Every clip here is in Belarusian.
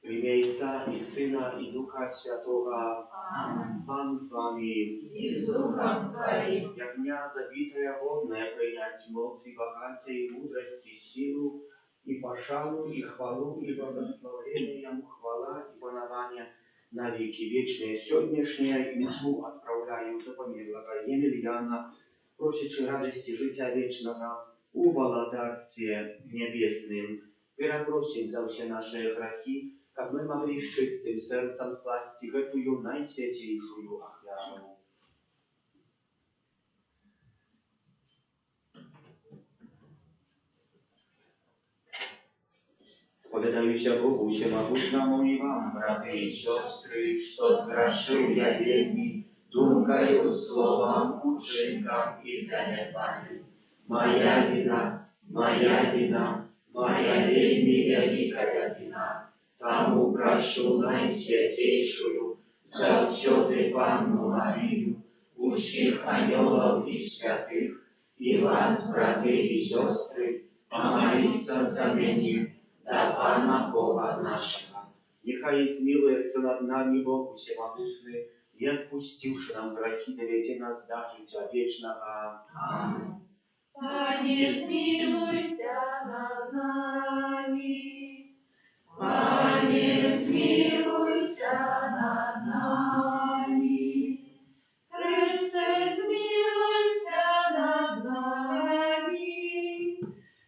W imię Ojca i Syna i Ducha Świętego. Pan z wami. I z duchem Twoim. Jak меня забитая водная принять моц и богатие, и мудрость, и силу, и пошану, и хвалу, и благословение Ему хвала и панование на веки вечные. Сегодняшнее южу отправляю за помилого Емельяна, просячи радости життя вечного у володарстве небесным. Перапросім за ўсе нашыя грахі, каб мы маглі з чыстым сэрцам скласці гэтую найсвяцейшую ахвяру. Споведаюся Богу всемогутному и вам, браты и сестры, что сгрешил я вельми, думкою, словом, учинком и занепанием. Моя вина, моя вельми великая вина. Тому прошу найсвятейшую, завсёды Панну Марию, усіх анёлов и святых, и вас, браты и сестры, помолиться за меня, да Пана Бога нашего. Нехай змилуется над нами Бог всемогутный, и отпустивши нам грехи, доведи нас до життя вечного. Аминь. Пане, смилуйся над нами. Пане, смилуйся над нами. Христе, смилуйся над нами.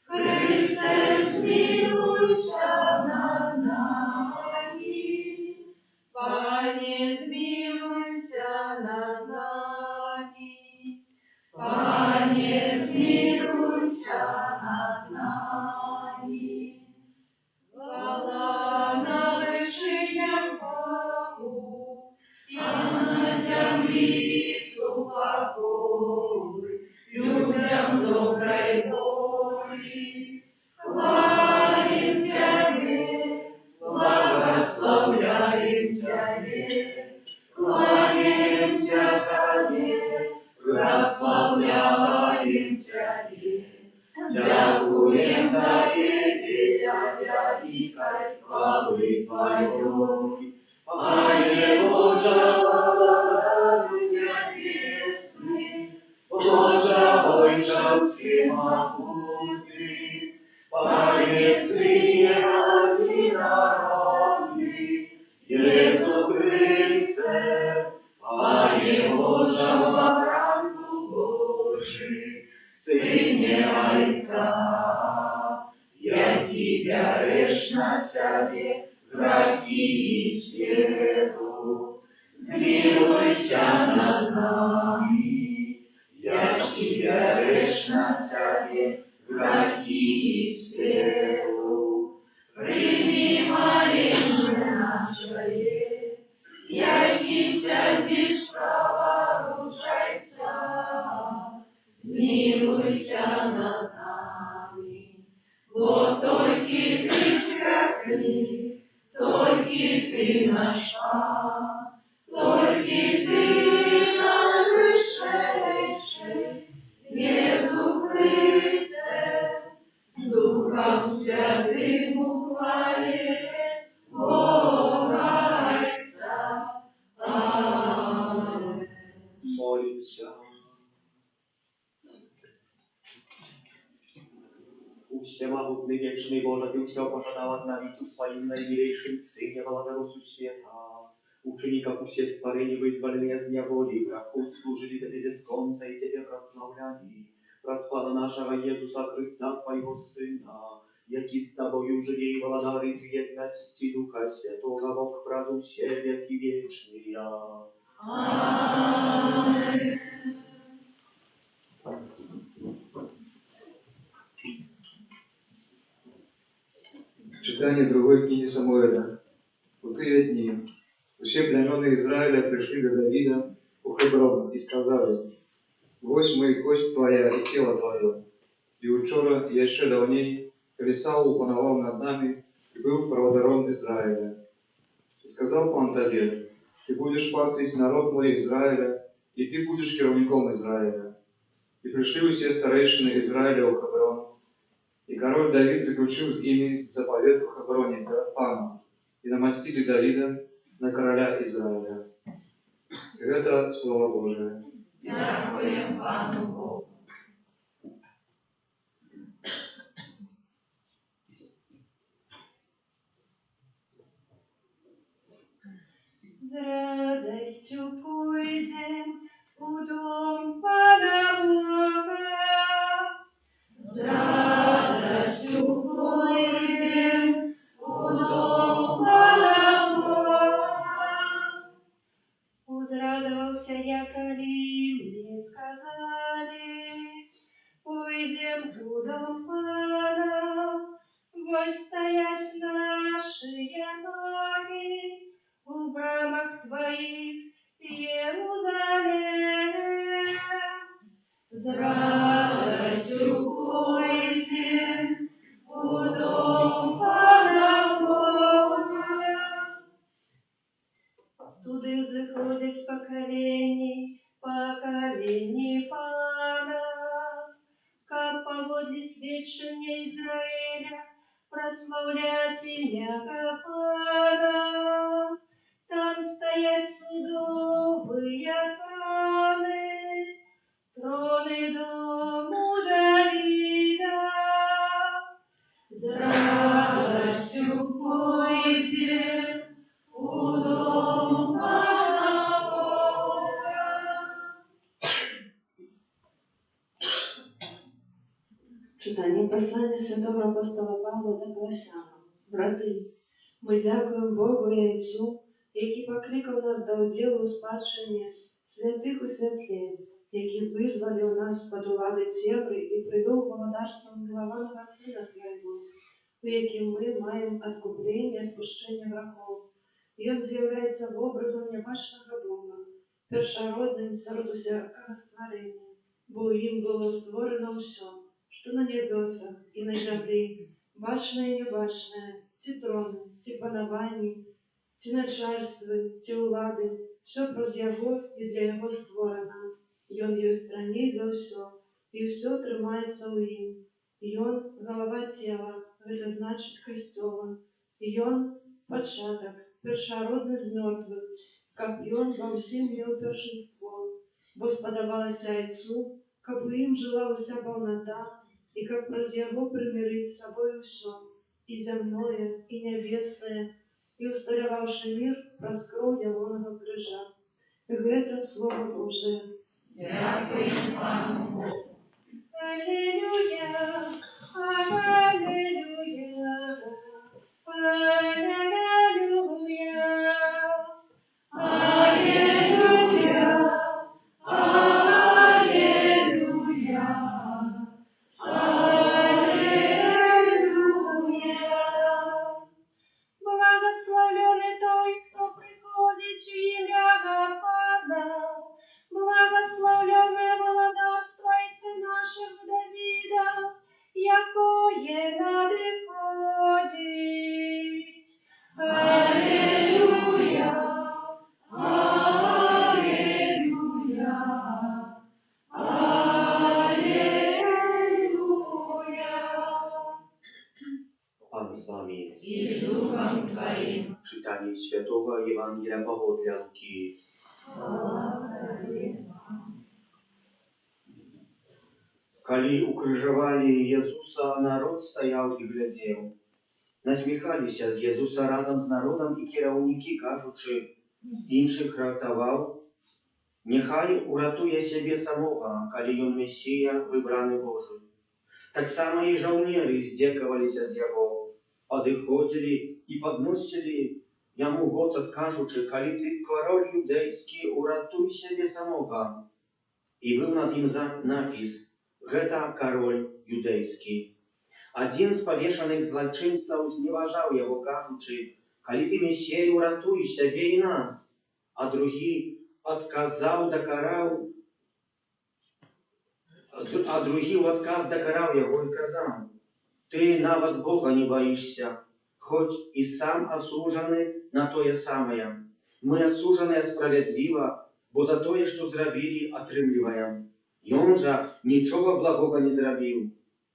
Христе, смилуйся над нами. Пане, смилуйся над нами. Пане, смилуйся над нами. Хвала на вершинах Богу, и на земле покой, людям доброй воли. Хвалим Тебе, благословляем Тебе, кланяемся Тебе, прославляем Тебе. Дякуем Тебе, Деля великой хвалы Твоей. Пане Боже, благодатный небесный, Боже, Отче всемогутный, Пане Сыне одинородный, Иисус Христе, Пане Боже, Богу Божий, Сыне Отца, я Тебя режь на себе грехи и свету, змилуйся над нами, я Тебя режь на себе грехи и свету, прими моление наше, яки сядешь праворужайца. Змилуйся над нами, бо только Ты святый, только Ты наш Пан, только Ты наивысший, Иисус Христе, с Духом Святым ухвали Бога Отца. Аминь. Молимся. Всемогутный, вечный Боже, Ты все пожадал обновить у Своим наимилейшим Сыне, владоросу света. Учеников у все створения вызвали из неволи, грехов служили Тебе без конца и Тебе прославляли. Распада нашего Иисуса Христа, Твоего Сына, яки с Тобою живи и благодарить в едности Духа Святого, Бог правду все веки вечные. Аминь. Читание другой книги Самуэля. В те дни все племены Израиля пришли до Давида у Хеброна и сказали: «Вось мы кость Твоя и тело Твое, и учора я еще давней, коли Саул пановал над нами и был проводаром Израиля. И сказал Пан Тебе: Ты будешь паслись народ мой Израиля, и Ты будешь керовником Израиля. И пришли все старейшины Израиля у Хеброна. И король Давид заключил с ими заповед у Хеброне перед Паном, и намастили Давида на короля Израиля». И это Слово Божие. Дякуем Пану Богу. С радостью пойдем у дом Пана Бога. С радостью пойдем Хай стоять наши ноги у брамах Твоих, Иерусалим. С радостью пойдем у дом Пана Бога. Туди заходять поколінь Пана, как поводле свідчення Ізраїля прославлять ім'я Пана. Там стоять судовые троны дому Давида. С радостью пойдем у дом Пана Бога. Читання послання святого апостола Павла до Колосян. Брати, ми дякуємо Богу і Отцю, який покликав нас до уділу у спадщині святих у святлі, який визволив нас з-під влади темри і привів володарством милованого Сина Свого, у яким ми маємо откуплення, відпущення грехов. Він з'являється в образом небачного Бога, першородним серед усякого створення, бо їм було створено все, что на небесах и на земле, бачное и небачное, те троны, те панования, те начальства, те улады, все праз Его и для Его створено. И Он есть раней за все, и все тримається у Им. И Он голова тела, это значит костела. И Он початок, першородный з мертвых, как и Он во всем имел першинство. Бо сподобалося Отцу, как бы им жила вся полнота, и как праз Его примирить с собой все, и земное, и небесное, и усталевавший мир праз кров Явоного крижа. Это Слово Божие. Дякуємо Пану Богу. Аллилуйя, аллилуйя, аллилуйя, аллилуйя, аллилуйя, аллилуйя. Благословленный той, кто приходит в имя Господа. Благословленное володарствуйте наших Давида, якое надыходить. Аллилуйя, аллилуйя, аллилуйя. Pan z wami. И с Духом Твоим. Czytanie Świętego Ewangelia Pawła Luki. Калі укрыжавалі Езуса, народ стаяў і глядзеў. Насміхаліся з Езуса разам з народам і кіраўнікі, кажучы, іншых ратаваў. Няхай уратуе сябе самога, калі ён Месія, выбраны Божы. Таксама і жаўнеры здзекаваліся з яго, падыходзілі і падносілі яму гоцат, кажучы, калі ты кароль юдэйскі, уратуй сябе самога. І быў над ім напіс: гэта кароль юдэйскі. Адзін з павешаных злачынцаў зневажаў яго, кажучы, калі ты Месія, уратуй сябе і нас. А другі адказаў дакараў яго і казаў: ты нават Бога не баішся, хоць і сам асуджаны на тое самае. Мы асуджаныя справядліва, бо за тое, што зрабілі, атрымліваем. Ён жа нічога благога не зрабіў.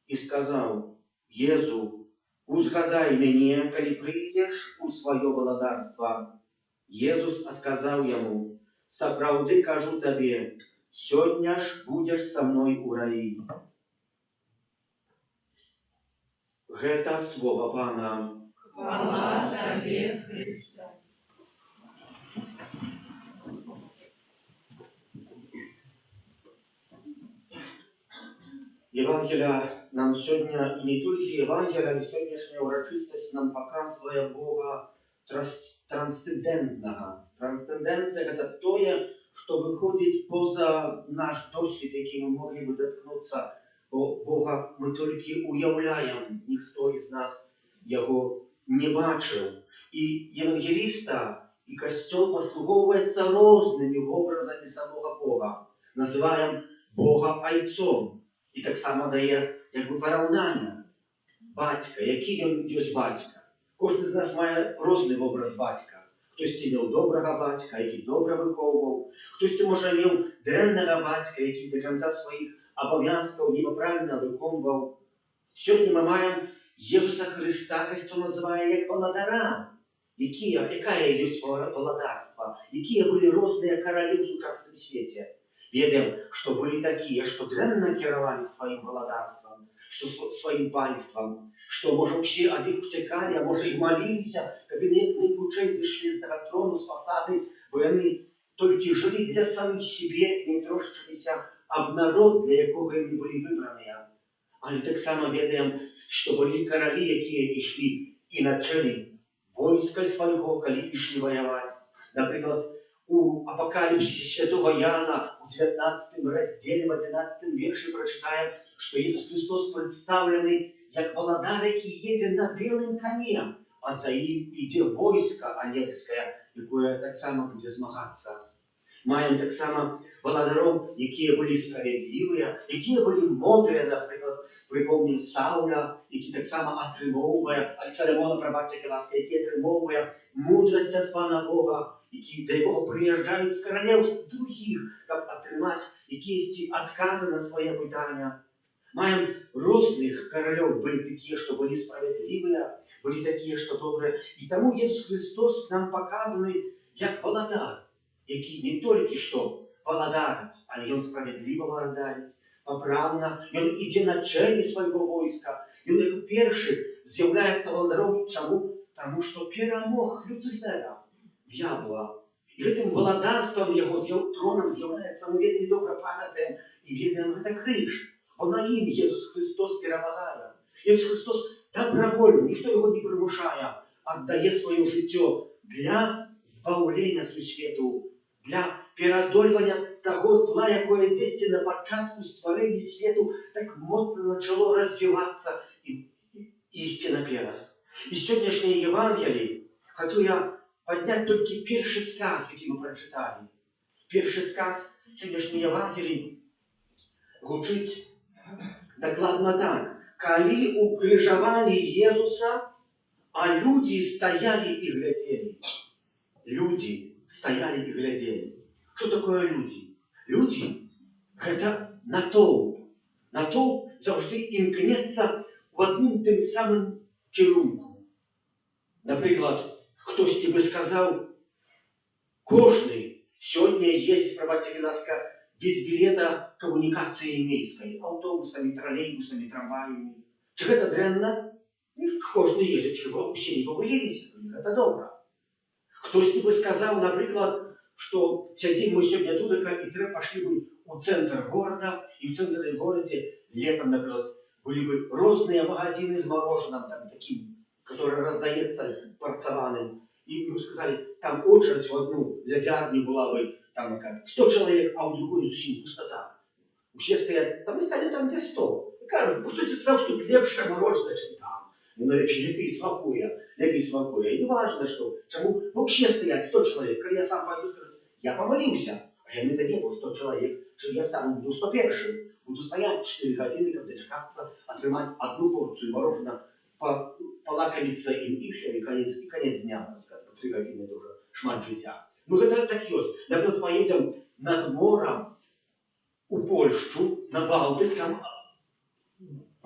І сказаў: Езу, узгадай мяне, калі прыйдзеш у сваё валадарства. Езус адказаў яму: сапраўды кажу табе, сёння ж будзеш са мной у раі. Гэта слова Пана. Хвала Табе, Христе. Евангелия нам сегодня, и не только Евангелия, но сегодняшняя урочистость нам показывает Бога трансцендентного. Трансценденция – это то, что выходит поза наш досвід, який мы могли бы доткнуться. Бога мы только уявляем, никто из нас яго не бачыў. І евангеліста і касцёл паслугоўваецца рознымі вобразамі самога Бога. Называем Бога айцом. І таксама дае як бы параўнанне. Бацька, які ён ёсць бацька. Кожны з нас мае розны вобраз бацька. Хтосьці меў добрага бацька, які добра выхоўваў. Хтосьці, можа, меў дрэннага бацька, які да канца сваіх абавязкаў неправільна выконваў. Сёння мы маем Езуса Христа, касцёл называе як валадара. Якая ёсць валадарства, якія былі розныя каралі ў сучасным свеце. Ведаем, што былі такія, што дрэнна кіравалі сваім валадарствам, што сваім панствам, што, можа, усе ад іх уцякалі, а можа, і маліліся, каб яны найхутчэй зышлі з трону, з фасады, бо яны толькі жылі для самих сябе, не трошчыліся аб народ, для якога яны былі выбраныя. Але таксама ведаем, што былі каралі, якія ішлі і на чэле войска свайго, калі ішлі ваяваць. Напрыклад, у апакаліпсісе святого Яна у 19 раздзеле, в 11 вершы прачытаем, што Ісус Христос прадстаўлены як валадар, які едзе на белым коне, а за ім ідзе войска анельскае, якое таксама будзе змагацца. Маем таксама валадароў, якія былі справядлівыя, якія былі мудрыя, напрыклад, прыпомнім Сауля, які таксама атрымоўвае, Царамона, прабачце, ласка, які атрымоўвае мудрасць ад Пана Бога, які да яго прыязджаюць з каралеўств другіх, каб атрымаць якіясьці адказы на свае пытання. Маем розных каралёў, былі такія, што былі справядлівыя, былі такія, што добрыя. І таму Jesús Христос нам паказаны як валадар, які не толькі што валадарыць, але ён справядліва валадарыць, папраўна, ён ідзе на чэле свайго войска. Ён як першы з'яўляецца валадаром. Чаму? Таму што перамог Люцифера, д'ябла. І гэтым валадарствам яго тронам з'яўляецца, мы вельмі добра памятаем і ведаем, гэта крыж. Бо на ім Jesús Христос перамагае. Jesús Христос добровольно, ніхто його не прымушае, аддае сваё жыццё для збаўлення сусвету, для перадольвання таго зла, якое дзесьці на пачатку стварэння свету так моцна начало развівацца і ісці наперад. І сённяшняе Евангелие хочу я падняць толькі першы сказ, які мы прачыталі. Першы сказ сённяшняе Евангелие гучыць дакладна так. Калі укрыжавалі Езуса, а людзі стаялі і глядзелі. Людзі стаялі і глядзелі. Што такое людзі? Людзі – гэта натоўп. Натоўп заўжды імкнецца ў адным тым самым кірунку. Напрыклад, хтосьці бы сказаў, кожны сёння ездзіць, прабачце, ласка, без билета коммуникации мейской, автобусами, троллейбусами, трамваями. Чи гэта дрэнна? Кожны ездзіць, хіба ўсе не павыліліся, гэта добра. Хтосьці бы сказаў, напрыклад, што сядзім мы сёння тут, і трэба пашлі бы ў цэнтр горада, і ў цэнтры горадзе летом, напрыклад, былі бы розныя магазины з мороженым, там таким, который раздаецца парцаваным. І мы сказали, там очередь в одну лядзярню была бы там 100 человек, а у другой зусім пустота. Усе стоят, там и станет там, где 100. И кажут, кто тебе сказал, что лепшее мороженое, чем там. Ну, лепей смакуя. И не важно, что. Чему вообще стоят 100 человек. Когда я сам пойду сказать, я помолился, а я не было 100 человек, что я стану, буду 101-м. Буду стоять 4 годины, как дочекаться, отрымать одну порцию мороженого, полакомиться им, и все, и конец дня, можно сказать. 3 годины это уже шмат життя. Ну, гэта так ёсць. Напрыклад, поедем над морем у Польшу, на Балтык, там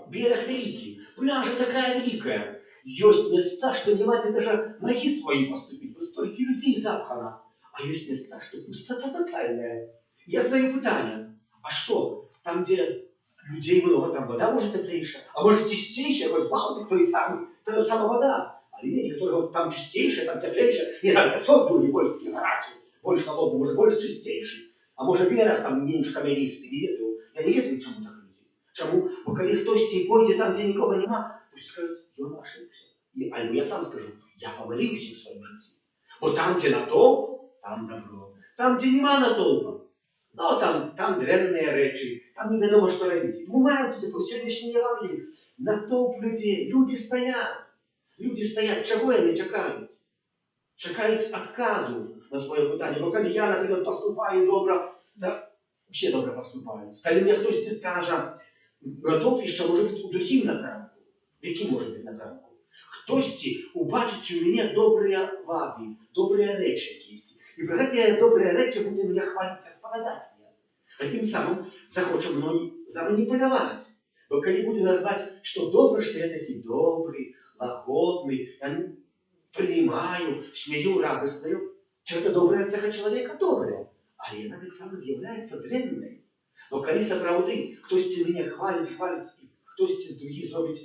берег великий, пляжа такая великая. Ёсць места, что не хватит даже ноги своей поступить, бо столько людей запхано. А есть места, что пустота тотальная. Я задаю питание, а что, там, где людей много, там вода может теплейшая, а может чистейшая, хоть Балтык, то и самый, та же самая вода. Але ніхто його там чистейше, там теплейше, не знаю, сот другий больше не гарячий, больше холодный, может больше чистейший. А может берег там меньше камянистый, не ведаю. Я не ведаю, чому так люди. Чому? Бо коли хтось пойде там, де нікого нема, то скажуть, я ошибся. Або я сам скажу, я помилився в своєму житті. Бо там, де натовп, там добро. Там, де нема натовпа, ну там дрянні речі, там невідомо, що робити. Ми маємо тут по сьогоднішній Євангелії натовп людей, люди стоять. Люди стаять, чаго яны чакаюць? Чакаюць адказу на сваё пытанне. Бо калі я, напрыклад, паступаю добра, да, все добра паступаюць. Калі мне хтосьці скажа, натоўп яшчэ можа быць у другім напрамку. Які можа быць напрамку? Хтосьці убачыць у мяне добрыя вады, добрыя рэчы якісь. І пра гэтыя добрыя рэчы будзе мяне хваліць, распавядаць мне. Такім самым захоча мной заманіпуляваць. Бо калі будзе назваць, што добра, што я такі добры, лагодны, я прынимаю, смею, радостную, что это добрая цеха человека добрая, але яна таксама з'яўляецца дрэннай. Бо калі сапраўды хтосьці мяне хваліць, і хтосьці другі зробіць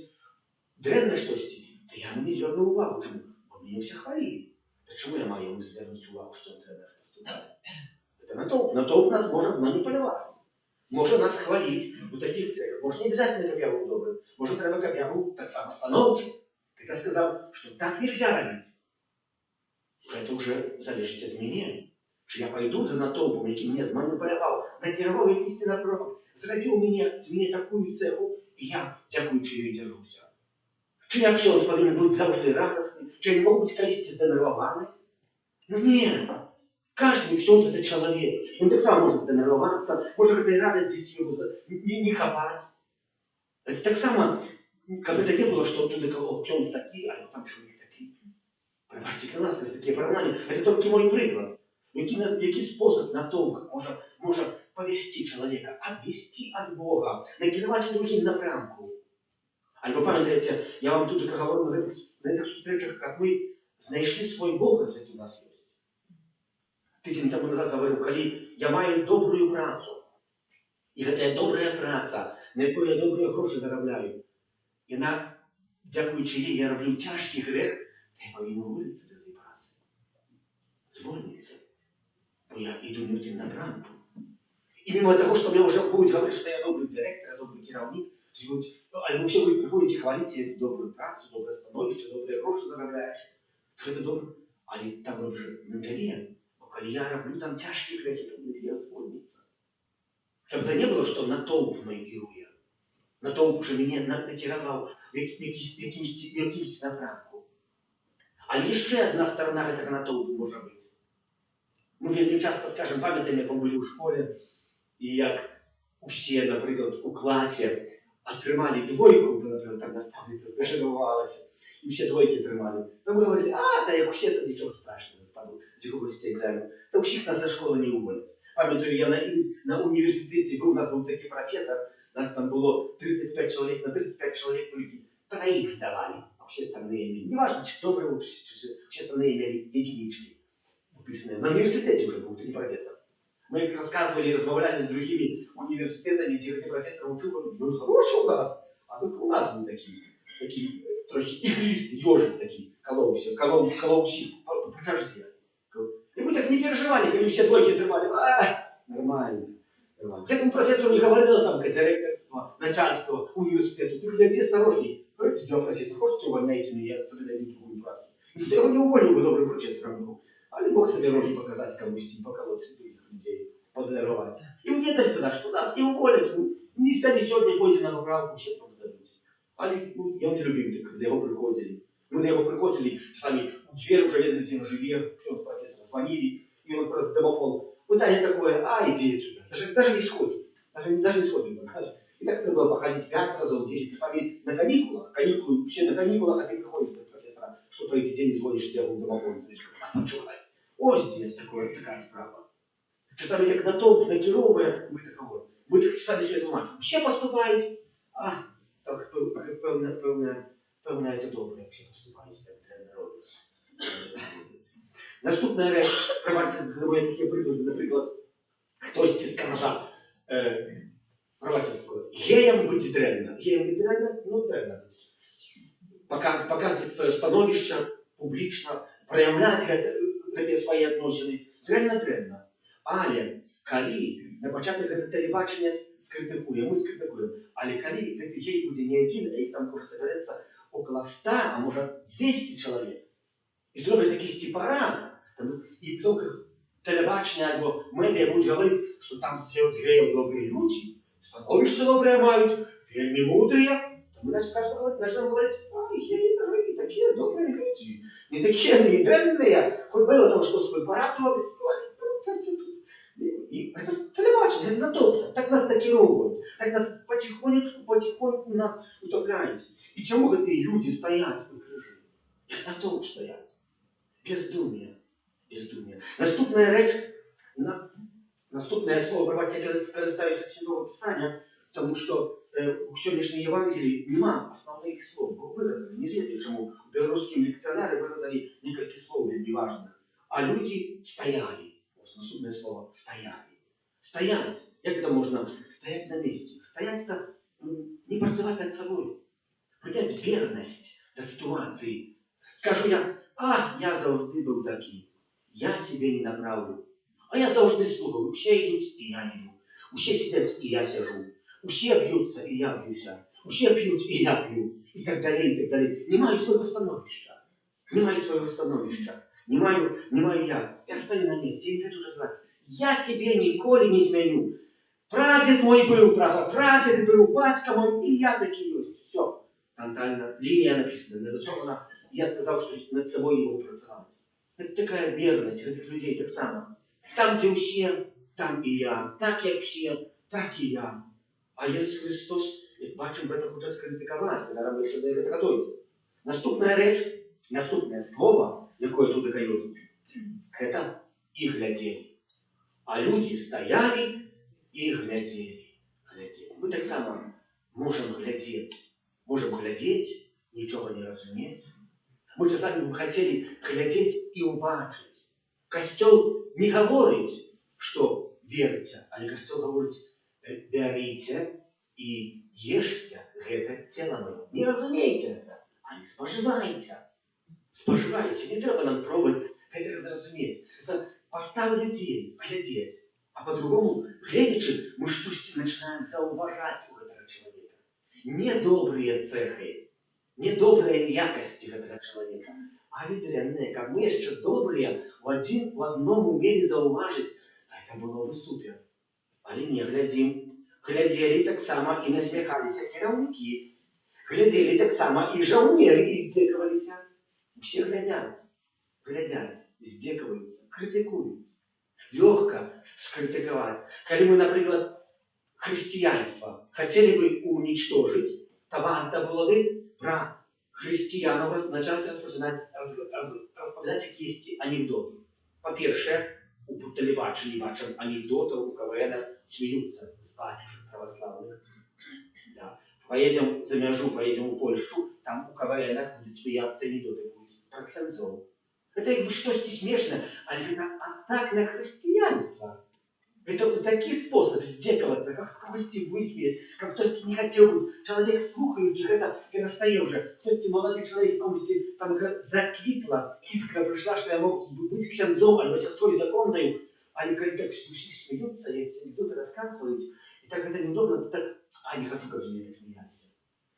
дрэнна штосьці, то я не звярну увагу, чаму? Бо мяне ўсе хвалілі. То чаму я маю яму звярнуць увагу, што он дрэнна паступае? Это натоўп нас можа зманіпуляваць. Можа нас хваліць у такіх цехах. Можа, не обязательно, каб я быў добрым. Можа, трэба, каб я быў таксама станоўчым. Когда сказал, что так нельзя робить, это уже залежит от меня. Что я пойду за натовпом, який меня зманіпулявав, накерував якийсь напрямок, зробив з мене таку цеху, і я, дякуючи їй, держуся. Чи я ксьонз повинен бути завжди радісний, чи я не можу бути колись зденервований? Ну ні. Каждый ксьонз – это человек. Он так само может зденервуватися, може этой радости его не хапать. Это так само, как это не было, что оттуда ксьонз такие, а там чоловік такий. Пробачте, для нас такі порівняння. Це тільки мой приклад. Який спосіб натовп може повести чоловіка, отвести від Бога, накерувати другим напрямку. Альбо пам'ятаєте, я вам тут говорив на цих зустрічах, як ми знайшли свій образ, який у нас є. Тиждень тому назад говорив, коли я маю добрую працю, і ця добра праця, на яку я добрі гроші заробляю, і дякуючи їй, я роблю тяжкий грех, то я повинен вилитися з цієї праці. Звольнитися. Бо я йду не в тим напрямку. І мимо того, що мені вже будуть говорити, що я добрий директор, я добрий керівник, або все ви приходите хвалити добру працю, добре становище, добрі гроші заробляєш, що це добре. Але там вже внутрі, бо коли я роблю там тяжкі грехи, то нельзя звольнитися. Щоб це не було, що натовп мною керує. Натовп вже мене накерував в якимсь напрямку. Але ще одна сторона цього натовпу може бути. Ми вельми часто скажемо, пам'ятаємо, як ми були у школі, і як усі, наприклад, у класі отримали двойку, наприклад, там наставниця здивувалася, і всі двойки тримали. То ми говорили, та як усі, то нічого страшного, з якогось екзамену. Та усіх нас за школу не уволять. Пам'ятаю, я на університеті був, у нас був такий професор, нас там було 35 чоловік, на 35 чоловік тільки троїх здавали, а всі остальные имели. Неважно, чи добре учились, чи всі остальные имели единички. На университете уже был, ты не профессор. Мы их рассказывали, размовляли с другими университетами, где профессор учил, говорил, хороший у нас, а только у нас был такие трохи игристый, ежик такие, колоусик, покажи. И мы так не переживали, когда все двойки тримали, нормально. К этому профессору не говорила там директорство, начальство университета, ты гляди осторожней. Я профессор, хочешь увольняйте меня, я отсюда другую практику. Я его не уволил бы, добрый профессор был. Але Бог себе роль показать кому-то, поколоть других людей, подаровать. И мне так тогда, что нас не уволят, не стали сегодня ходить на поправку, все там сдадут. Але я не любил, когда его приходили. Мы на его приходили, с вами в дверь уже лезли, на живе, все с профессора звонили, и он просто домофон. Пытание такое, иди отсюда. Даже не сходит. Даже не сходит на нас. И так надо было походить 5 разов, 10. С вами на каникулах, все на каникулах, а ты приходишь от профессора, что по эти день звонишь, я буду домофон слишком. Ось здесь такая справа. Читали, як натовп накеровує, ми такого. Ми так читали ще эту матчу. Всі поступають, так певне, це добре, як всі поступають, так для народу. Наступна реч, пробачте, це моє таке приклади, наприклад, хтось скаже, пробачте, геям бути дрянно. Геям бути дрянно? Ну, дрянно. Показувати своє становище публічно, проявляти гэтыя свае адносіны, дрэнна. Але калі на пачатак гэта тэлебачання скрытыкуем, мы скрытыкуем, але калі гэты гей будзе не адзін, а іх там можа сабярэцца около 100, а можа 200 чалавек, і зробяць якісьці парад, і толькі тэлебачання альбо медыа будуць гаварыць, што там сярод геяў добрыя людзі, становішча добрыя маюць, вельмі мудрыя, Мы начнем говорить, ай, я такие добрые люди, не такие недренные, хоть было там что свой парад робить, и это телебачення, это натопно, так нас накеровують, так нас потихонечку нас утопляють. І чому ці люди стоять у крижі? Як натовп стоять. Бездумие. Бездумие. Наступне слово, пробачте, я користаюся Святого Писання, тому що у сьогоднішній Євангелії нема основних слов, бо виразили, не вірте, чому в білоруському дикціонарі виразили кілька слов неважних. А люди стояли. Ось наступне слово стояли. Стоять. Як це можна стояти на місці? Стоять це не працювати над собою. Проявляти вірність до ситуації. Скажу я завжди був такий. Я себе не направлю. А я завжди слухав. Усі йдуть, і я йду. Усі сидять, і я сижу. Усі б'ються, і я б'юся. Усі п'ють, і я п'ю. І так далі, і так далі. Не маю свого становища. Не маю свого становища. Не маю я. Я стою на місці, я не хочу розвиватися. Я себе ніколи не зміню. Прадід мой був, прапрадід був, батько мой, і я такий ось. Все. Фронтальна лінія написана, нарисована. Я сказав, що над собою його працювати. Це така вірність цих людей так само. Там, де всі, там і я. Так, як всі, так і я. А Ісус Христос, як бачимо, це хоче скритикувати. Зараз ми ще до цього готуємося. Наступна реч, наступне слово, яке тут дає, це «і глядели». А люди стояли и глядели. Мы так само можем глядеть, ничего не разуметь. Мы часами хотели глядеть и убачить. Костел не говорит, что верьте, а Костел говорит, берите и ешьте это тело мое. Не разумейте это, а не споживайте. Споживайте, не треба нам пробовать это разуметь. Это поставить людей, глядеть. А по-другому, глядячи, мы что-то начинаем зауважать у этого человека. Недобрые цехи, недобрые якости этого человека. А ветряные, как мы еще добрые, в одном умели зауважить, это было бы супер. Але не глядим. Глядели так само и насмехались керовники. Глядели так само и жаўнеры издзекавались. Все глядят, издзекаваются, критикуют. Легко скритиковать. Когда мы, например, христианство хотели бы уничтожить, то варто было бы про христианов начать расправлять якісь анекдоты. По-перше, у телебаченні бачимо анекдоти, у КВН сміються з батюшек православних. Да. Поедем за межу, поедем у Польшу, там у КВН будут смеяться анекдоты про ксензов. Это якби щось смешне, але это атак на христианство. Это такий способ здекаваться, как когось высмеять, как кто-то не хотел быть. Человек слухаючи, это перестає вже. Кто-то молодой человек, комусь там заквітла, искра пришла, что я мог быть ксензом, або сестрой законною, але когда так все смеются, и эти анекдоты рассказывают, и так это неудобно, так, не хочу, как же мне так смеяться.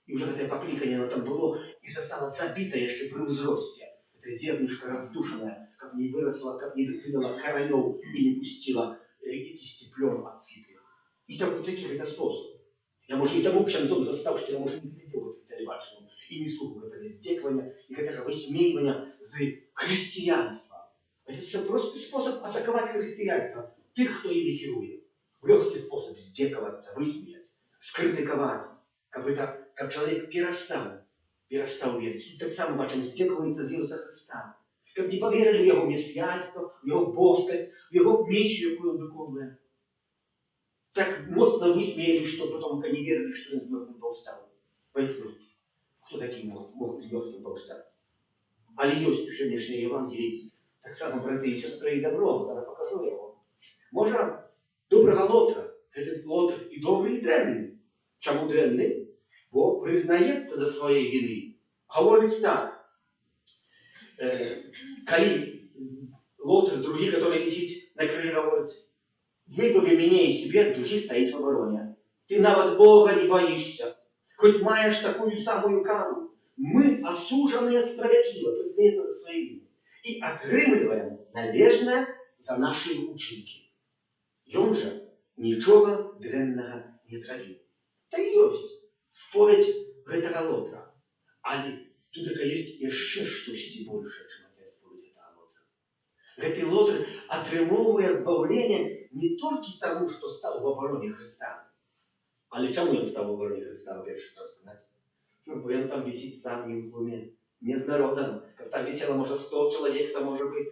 И уже это покликание, оно там было, и застало забитое, что при взросте. Это зернышко раздушенное, как не выросла, как не выдала королев и не пустила степлен от фиты. И так вот таких это способ. Я, может, и тому ксензом застал, что я, может, не глядел вот это телебачення, и не слухал это издекивания, и это высмеивания за христианство. Это все просто способ атаковать христианство. Тех, кто ими керует. Легкий способ издековаться, высмеять, скритиковать, как человек перестал верить. Так само бачимо, здекується з Ісуса Христа. Як не повірили в Його месіянство, в Його божкость, в Його миссию, яку Він виконує. Так моцно висміяли, що потім не вірили, що Він з мертвих повстав. Поясніть, хто такий мог з мертвих повстати? Але є у сьогоднішній Євангелії так само, брати і сестри, і добро. Зараз покажу його. Може, доброго Лотра. Этот Лотр і добрий, і древний. Чому древний? Бо признається до своєї вини. Говорить так. Коли Лотр, другие, который висит на крыше, говорит, выбави меня и себе, другие стоит в обороне. Ты навод Бога не боишься. Хоть маешь такую самую кару. Мы осуженные справедливо, признаем за свои вины. И отрымливаем належное за наши учинки. И он же ничего дрянного не зробил. Та й есть. Споведь гэтага лотра. Але тут ёсць яшчэ штосьці большае, чым Отец поведзе гэтага лотра. Гэты лотр атрымоўвае збаўленне не толькі таму, што стаў в абароне Хрыста. Але чаму ён стаў в абароне Хрыста, першы раз сказаць? Бо ён там вісіць сам не ў тлуме, не з народам. Каб там вісела, можа, 100 чалавек, то, можа бы,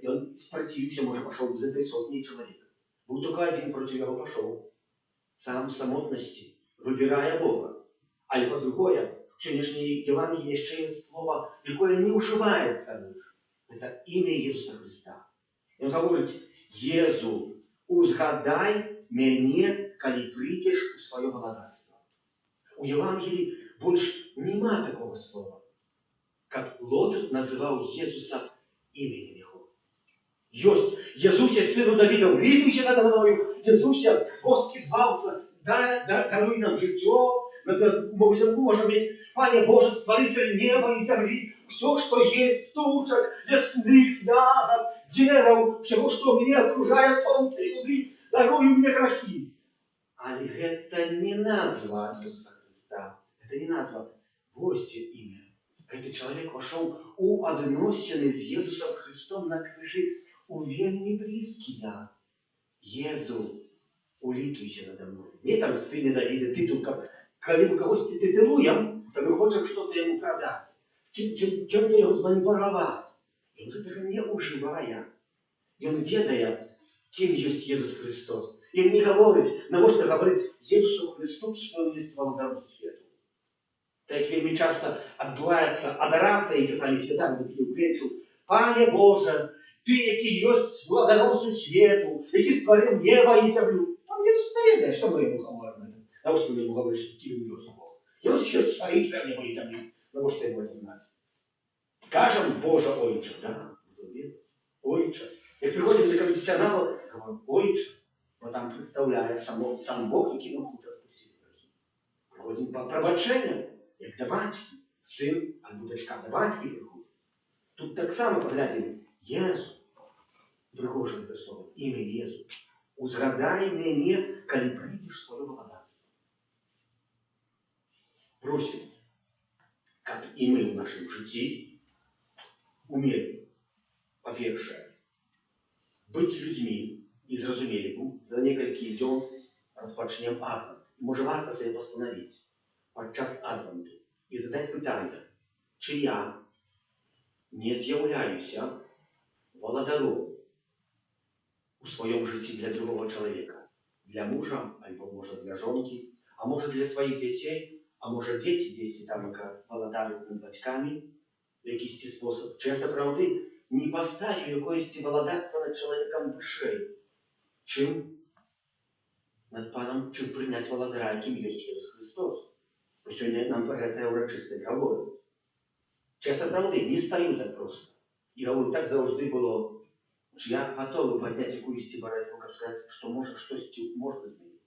ён спраціўся, можа, пашоў з этой сотні чалавек. Быў толькі адзін проці яго пашоў. Сам в самотнасці, выбірае Бога. Але па-другое, в сённяшняй Евангелии яшчэ ёсць слова, якое не ўжываецца лишь. Это імя Ісуса Христа. Ён гаворыць: Езу, узгадай мяне, калі прыйдзеш у сваё валадарства. У Евангелии больш нема такого слова, каб лотр называў Езуса іменем яго. Ёсць: Езусе, сыну Давидов, літуйся надо мною, Езусе, Господи збаўца, даруй нам жыццё, можа мець, Пане Боже, стваритель неба и земли, все, что есть, тучек, лесных, ягод, дерев, всего, что меня окружает солнце и луны, даруй мне грехи. Але это не назва Иисуса Христа, это не назва. Вось имя. Этот человек вошел у адносины с Иисусом Христом на крыжи, у вельми близкие. Езу, улитуйся надо мной. Не там сыне Давида титул, коли мы кого-то титулуем, то мы хотим что-то ему продать, чем-то его зманипулировать. И он этого не уживая. И он ведая, кем есть Иисус Христос. И он не говорит, но может говорить Иисусу Христу, что он есть володаром свету. Так вельми часто отбывается адорация, и те сами святами такие кричу: Пане Боже, Ты, який есть володаром свету, який створил небо и землю. Там Иисус не ведает, что мы ему говорим. Потому что мы ему говорим, что ты не есть Бог. Иисус есть створитель неба и земли. Потому что ему это знать. Скажем: Боже Ойче, да? Ойче. И приходим до конфессионала, говорим: Ойче. Но там представляет сам Бог, який нам хоче отпустить грехи. Приходим по пробачению, як до батьки, сын, або дочка до батьки приходит. Тут так само поглядим: Єзу. Пригожує це слово, ім'я Єзу. Узгадай мене, коли прийдеш в своє владарство. Просим, как и мы в нашем житии умели, по-перше, быть людьми и зразумели, за некалькі дзён распачнем адвент. Може, варто себе постановить подчас адвенту и задать питання, чи я не з'являюся володаром у своем житті для другого человека, для мужа, або може для жонки, а може для своих детей, а може дети там володарюють над батьками в якийсь спосіб. Чи я справді не поставлю якоїсь володарства над чоловіком вище, чим над паном, чим прийняти володара, яким є Ісус Христос. Бо сьогодні нам про це урочистість говорить. Чи я справді не стою так просто. І говорю, так завжди було. Я готовий підняти якусь боротьбу, як сказати, що може щось можна змінити.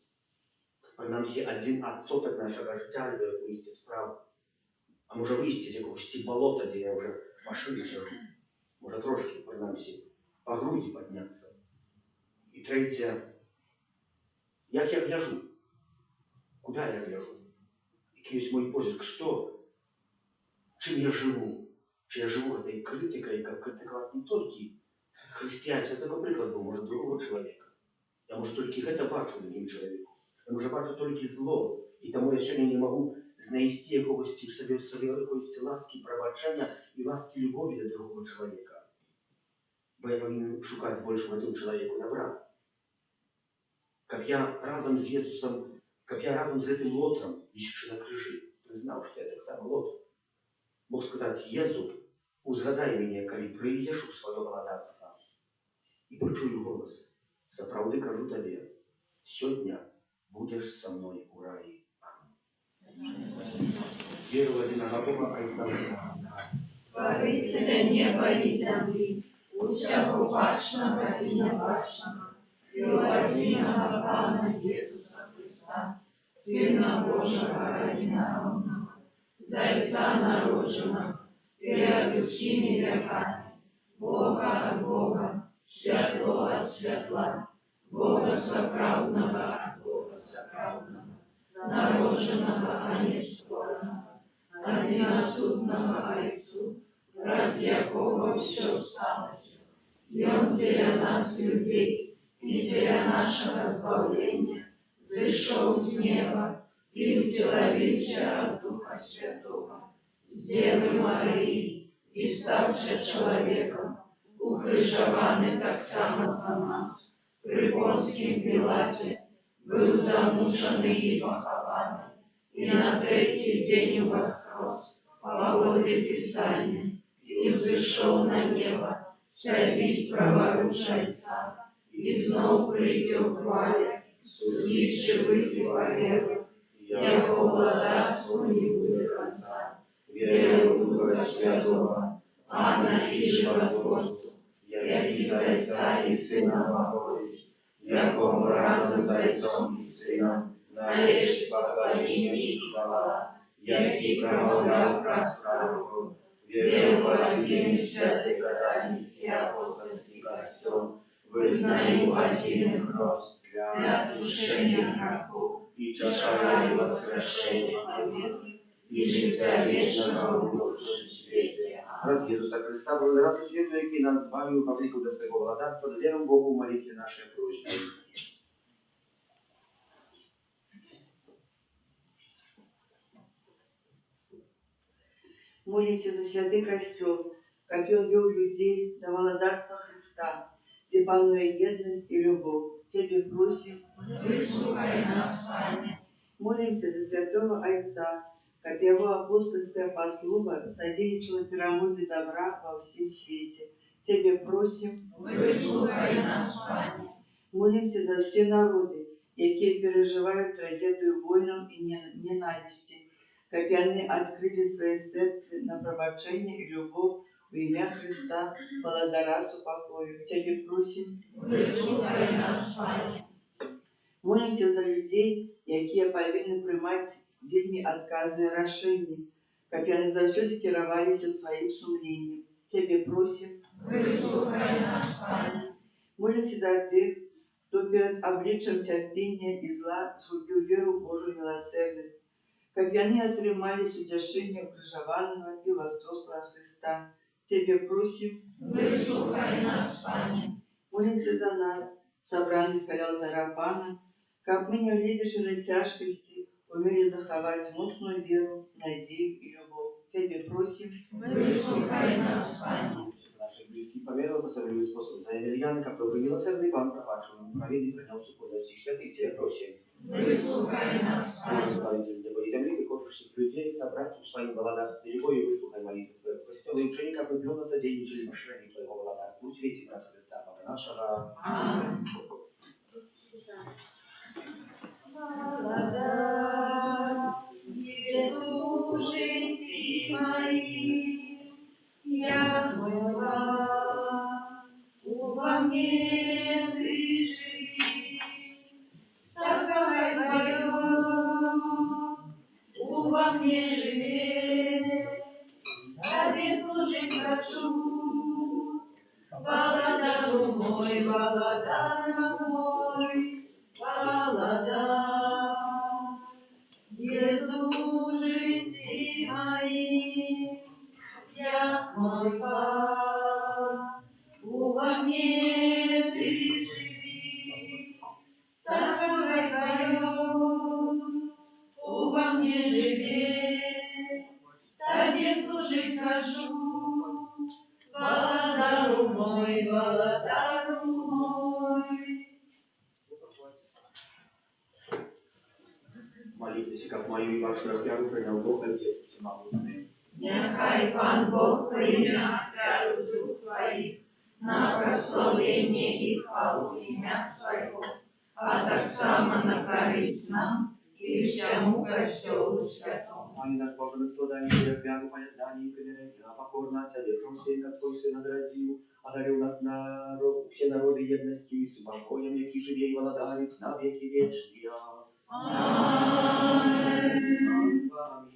Принаймні, один відсоток нашого життя або якусь справу. А може вийти з якогось болота, де я вже в машині сижу. Може трошки, принаймні, по груді піднятися. І третє, як я гляжу? Куди я гляжу? Який є мій позирк? Що? Чим я живу? Чи я живу этой критикой, как критиковать не только христианство, это приклад был, может, другого человека. Я, может, только это бачу другим человеку. Я, может, бачу только зло. И тому я сегодня не могу знайти якогось в себе якоїсь ласки пробачення і ласки любові до другого человека. Бо я повинен шукати більше в этом человеку добра. Как я разом с Иисусом, как я разом с этим лотром, висевший на крыжи, признал, что я так само лотр. Мог сказать: Езу, узгадай меня, коли прийдеш у своє владарство. І почую голос: справді кажу тобі, сьогодні будеш со мною у раї. Веру в одиного Бога, оставлена. Створителя неба и земли, усяко бачного и небачного, и у единого Пана Иисуса Христа, Сына Божьего единородного, Зайца народженного, перед всеми веками, Бога от Бога, светлого от светла, Бога соправдного от Бога соправдного, народженого, а не створеного, одиносудного Отцу, ради якого все сталося. И Он для нас, людей, и для нашего избавления, зашел с неба и утеловился от Духа Святого, с Девы Марии, и ставший человеком, укрыжованный так само за нас, при Понским Пилате, был замученный и похованный, и на третий день воскрес, по воле Писания, и взошел на небо, сядить праворуч Отца, и снова придет в хвале, судить живых и померлых, яко владарству не будет конца. Верую в Духа Святого, Анна и Животворцу, яки из Отца и Сына походит, якому разом с Отцом и Сыном належит поклонение и хвала, яки промолвал раз пророков, веру в один и святый католический апостольский костел, вызнаю один и хрост для отпущения грехов и чашаю воскрешения помилуй, и життя вечного в будущем свете. Раз Иисуса Христа, благодаря Святу, який нас збавив, покликав до своего владарства, доверим Богу в молитве нашей просьбы. Молимся за святый костел, как он вел людей до владарства Христа, где панует едность и любовь. Тебе просим, Выслухай нас, Пане. молимся за святого Отца, как его апостольская послуга содействовала перемозе добра во всем свете. Тебе просим, Выслухай нас, Пане. молимся за все народы, які переживают трагедию войн и ненависти, как они открыли свои сердца на пробачение и любовь во имя Христа, благодаря покою. Тебе просим, Выслухай нас, Пане. молимся за людей, які повинні приймати вельми отказные решения, как они завсёды кіравалися своим сумлением. Тебе просим, Выслухай нас, Пане. молимся за тех, кто перед обличием терпения и зла згубил веру в Божию милосердность, как они отримались утешения укрыжованного и воскресного Христа. Тебе просим, Выслухай нас, Пане. молимся за нас, собранных коля алтаря Пана, как мы, не увидевши тяжкости, умели заховать мутную веру, надею и любовь. Тебе просим, Выслухай нас, Пане. Наших близких померил по современный способ. За Емельянка, добрый милосердный Пан пропавший, праведный принял сукода всех святых, тебе просим. Выслухай нас, Пане. Избавитель неба и земли, ты кормящих людей, собрать в своем владарстве его и выслухай молитвы твоего костела и ученика определенно содейничали поширению твоего владарства. В свете нас Христа, Бога нашего. Аминь. Благодать Иисусу житии мои, я твоя, во мне ты живи, царство твое, во мне живи, тебе служить хочу, Владару мой, Владару мой, Владар. Иисус житии мои, як мой Пан, во мне ты живи, царство твое, во мне живи, тебе служить хочу, Владару мой, Владару мой. Молитесь, как мою и вашу офяру принял Бог, Отец Всемогущий. Нехай Пан Бог прийме отряду з рук твоїх на прославлення і хвалу ім'я Своєго, а так само на користь нам і всьому костелу святому. Пане наш Боже, на складании и офяру, поездание и примирение, а покорно Отца ветром всем, как Твой Сын отразил, одарил нас все народы едностью и спокоем, яки живей и владарец на веки вечные. Аминь. С вами.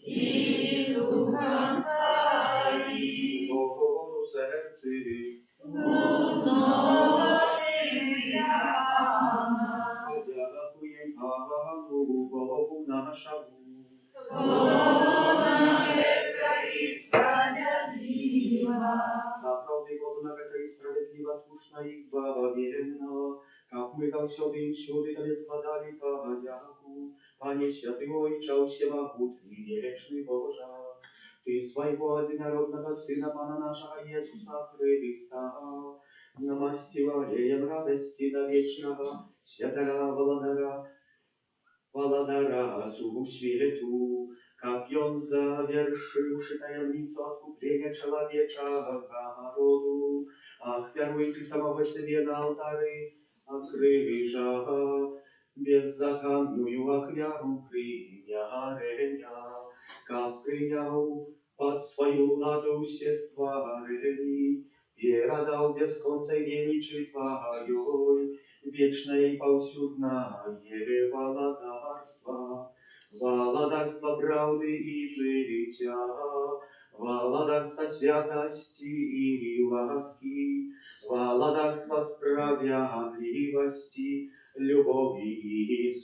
І з духом твоїм, Богу сердце, узносим я. дякуем Пану Богу Zaprawdę godna taka i sprawiedliwa, słuszna i zbawienna, jak my zawsiody i wsiudy Tobie składali podzięku. Panie święty Ojcze, wszechmogutny i wieczny Boże, Ty swojego jednorodnego Syna Pana naszego Jezusa Chrysta, namaścił olejem radości na wiecznego świętego Władara Sługu Świętu, как он завершивший tajemnicę odkupienia człowieczego narodu, ach, wiarujący samego siebie na altary, a krzyża беззаконную охвяру принярения, как принял под свою ладу все створили, передал бесконцей величи Твоей, вечное и повсюдное владарство правды и жития, владарство святости и ласки, владарство справедливости, любови и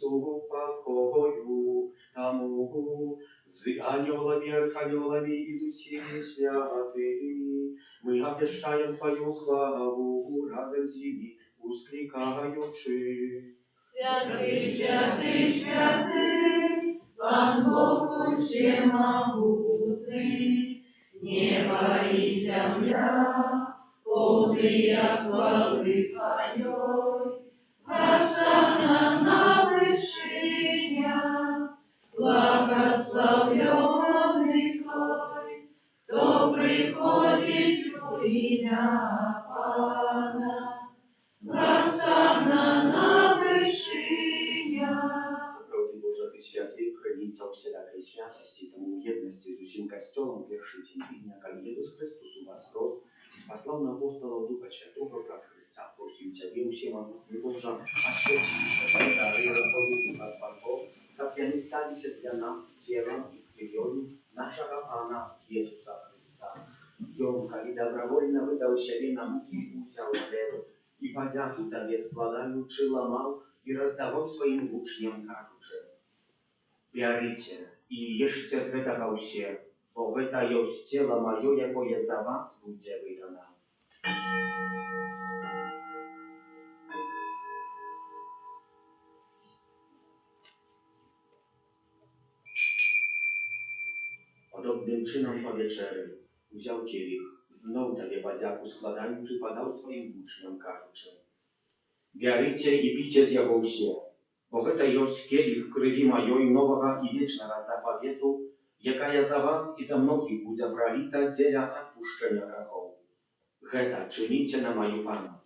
покою тому, с анелами, архангелами и с всеми святыми, мы обещаем Твою славу разом с ними, воскликаючи. Святый, святый, святый, Пан Бог всемогутный, небо и земля, полные хвалы Твоей. Хосанна на вышинях, благословленный Той, кто приходит во имя Пана. Хосанна на вышинях. Правда Божа, Ty święty, chroniciel wszelakiej świętości, temu jedności z усім Kościołem pierwszy dzień dnia, kiedy Jezus Chrystus u was rosł, послал на апостолов Духа Святого праз Христа, просим Тебя, всемогутный Боже, освети свои дары и работу Духа Твоего, как они стали для нас телом и кровью нашего Пана Иисуса Христа. И Он, когда добровольно выдал себе на муки, взял хлеб, и подяку Тебе складаючи ломал и раздавал своим учням, кажучи: «Берите и ешьте з этого все, bo to jest ciało moje, jakie za was będzie wydane». Podobnym czynom po wieczery wziął kielich, znów Tobie podzięku składając, podał swoim uczniom, każuczy: «Берите и пейте z jego все, bo to jest kielich krwi mojej nowego i wiecznego zapowiedu, jaka za was i za mnogich będzie prolita dla odpuszczenia grzechów. Гэта czynicie na moją pamięć».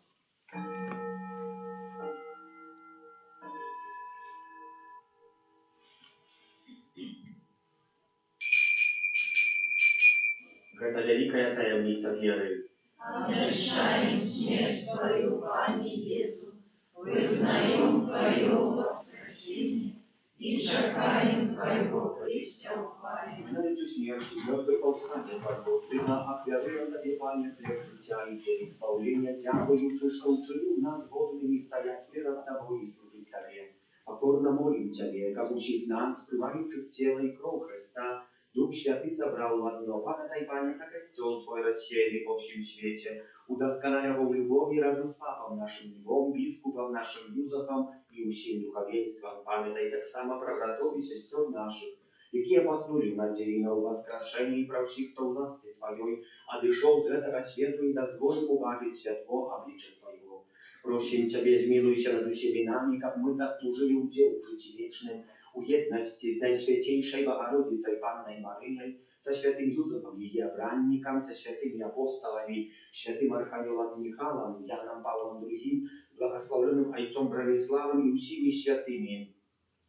Гэта wielka tajemnica wiery. Обещаем смерть Твою, Пане Иисус, вызнаем Твое воскресение и чекаем Твоего престолования. Wnależy śmierci, zmrotwych powstanie Twojego Syna, a kwiatują Tobie, Panie, chleb życia i dzień zbawienia, dziękujący, że uczynił nas godnymi stajać przed Tobą i służyć Tobie. Покорно молим Тебя, как учит нас, прибавивших тело и кровь Христа, Дух Святый собрал в одно, памятай, Пане, как костел Твой рассеянный по всем свете, удосконаля его в любви разом с Папом нашим Львом, бискупом нашим Юзефом и всем духовенством. Памятай так само про братов и сестер наших, які поснули в надії на воскрешення і про всіх, хто в ласці Твоєї, а дійшов з этого світу і дозволив убачити святого обличчя Твоего. Просим Тебя, змилуйся над усіми нами, как мы заслужили удел в житті вічним, у єдності з Найсвятейшей Богородицей Панной Марией, со святым Юзефом, ее обранником, со святыми апостолами, святым Архангелом Михаилом, Яном Павлом II, благословленным Отцом Брониславом и всеми святыми,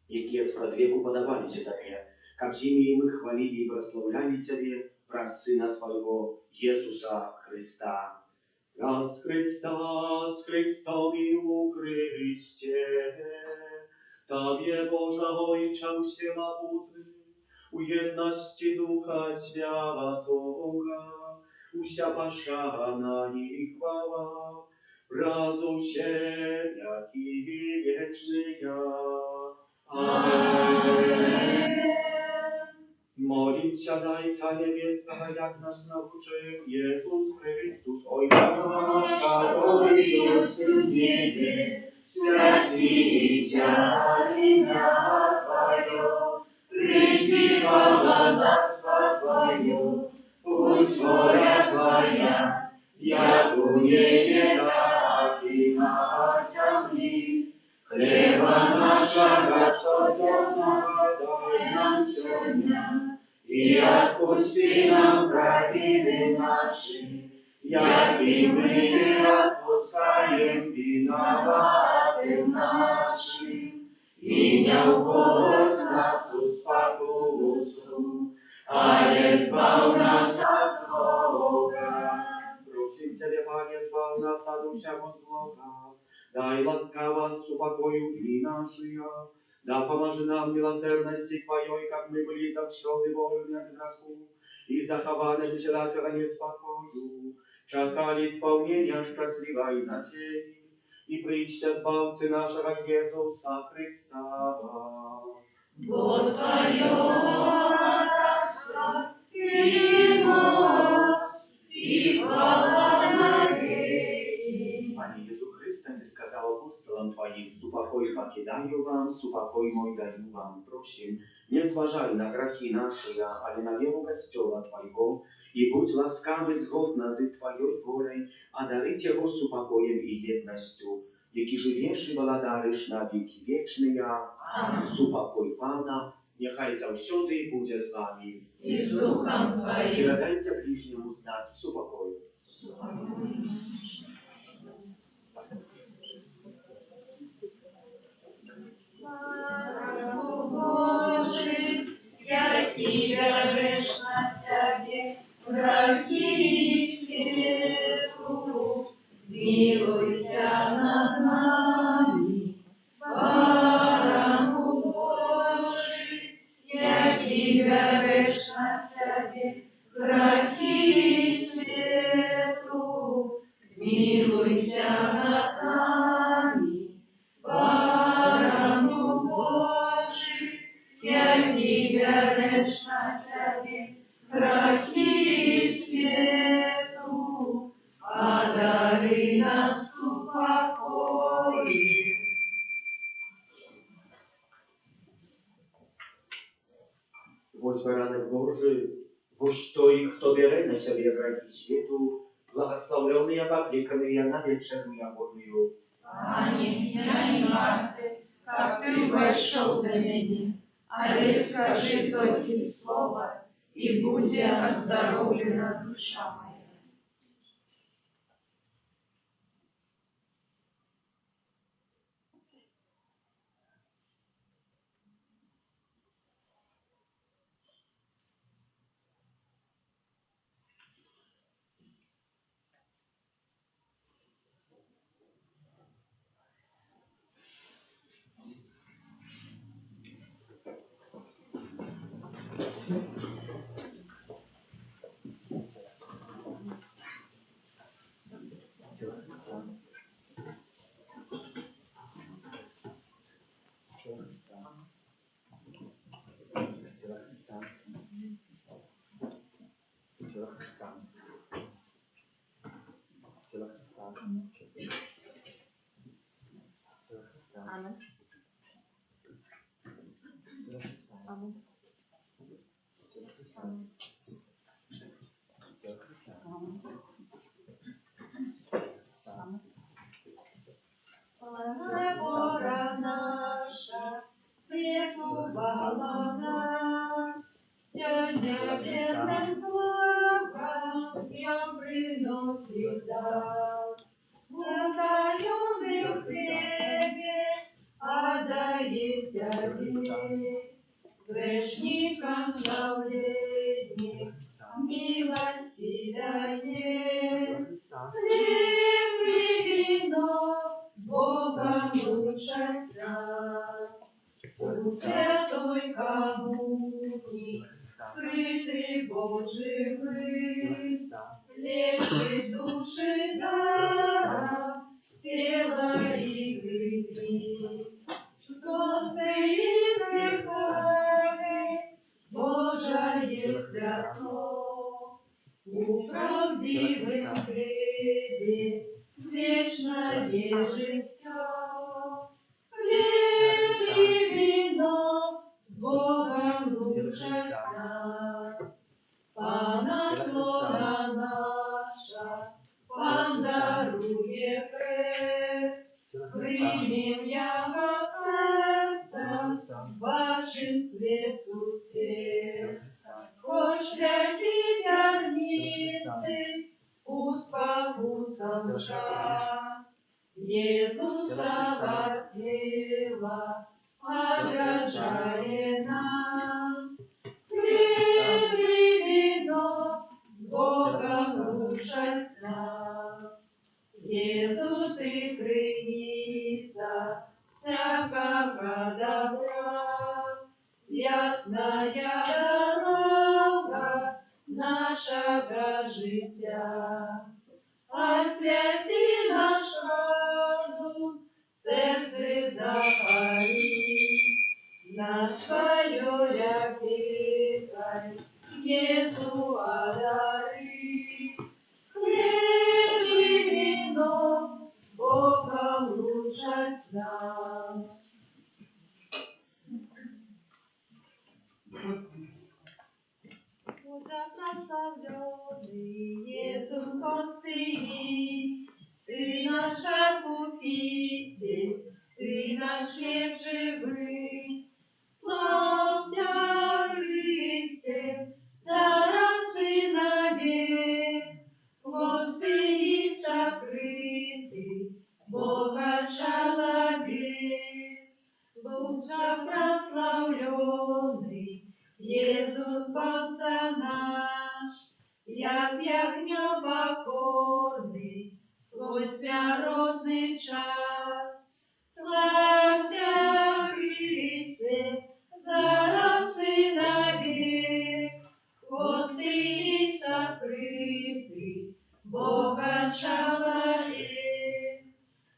які сподвеку подавалися Тебе, как зими мы хвалили и прославляли Тебе, праз Сына Твоего, Иисуса Христа. Раз Христа с Христом и у Христе, Tobie, Boże Ojcze Всемогутny, u jedności Ducha Świętego, usia poszana i chwała, razu ziemia i wieczny ja. Amen. Молимся на Отца Небесного, як нас научил Иисус Христос, Ой, наш, который есть в небе, святися имя Твое, приди володарство Твое, пусть воля Твоя, як у небе, так и на земле. Хлеба нашего содённого дай нам сегодня, и отпусти нам провины наши, як и мы отпускаем виноватым нашим. И не уводь нас в спокусу, а избавь нас от злого. Просим Тебя, Пане, избавь нас от всякого злого. Дай ласкаво упокою дни наши, да поможи нам милосердности Твоей, как мы были завсёды вольны от греху, и захованы всякого неспокою, чакали исполнения счастливой надежды, и притча Збавцы нашего Иисуса Христа. Бо Твое царство и мощь, и хвала навеки. Пане Иисус Христе, Ты сказал апостолам Твоим, «Супокой покидаю вам, супокой мой даю вам». Просим, не зважай на грехи наши, але на веру Костела Твоего, и будь ласкавый згодно з Твоей волей, а дарить его супокоем и едностью, які живеш і владариш на віки вічні. Супокой Пана, нехай завсёды буде з вами. И с Духом Твоим. Передайте ближнему знак супокою. Божий, який береш на себе враги свету, змилуйся над нами. Барану Божий, який береш на себе враги свету, змилуйся над нами. Барану Божий, який береш на себе грехи свету, одари нас упокоем. Вось баранок Божий, вось той, хто бере на себе грехи свету, благословленные, покликанные на вечерню ягодную. Пане, я не варты, как ты вошел до меня, але скажи только слово, и будет оздоровлена душа моя. Гора наша, свету балана, сегодня бедным слугам я приносит дар. Укоренный в Тебе, отдай себе, грешникам праведник, милости дает. Хлеб и вино Богом учать нас, у святой коммуни скрытый Божий мыс, лечит души даром, тело и грех. Злостный язык Божий правдивым хлебе вечное життя. Хлеб и вино с Богом лучше нас. Наслода наша, Пан дарує хрест, примем яго сердцем, бачим свет сусед. Хоч шляхи тернисты, успокусом час, Иисусова сила отражает нас. Хлеб и вино с Богом лучше нас. Иисус ты крыница всякого добра, ясная дорога нашего життя. Освяти наш разум, сердце запали, на Твою опекой Иису одари. Хлеб и вино Богом лучше нас. Боже прославленный Иисус Христос, Ты наш Искупитель, Ты наш хлеб живый. Славься, Христе, Царствуй навек, Гости сокрыты, Бога человек. Боже прославленный Иисус, Богца наш, як ягнё покорный, свой смяротный час. Славься, Христе, зараз и навек, Гости сокрыты, Бога человек.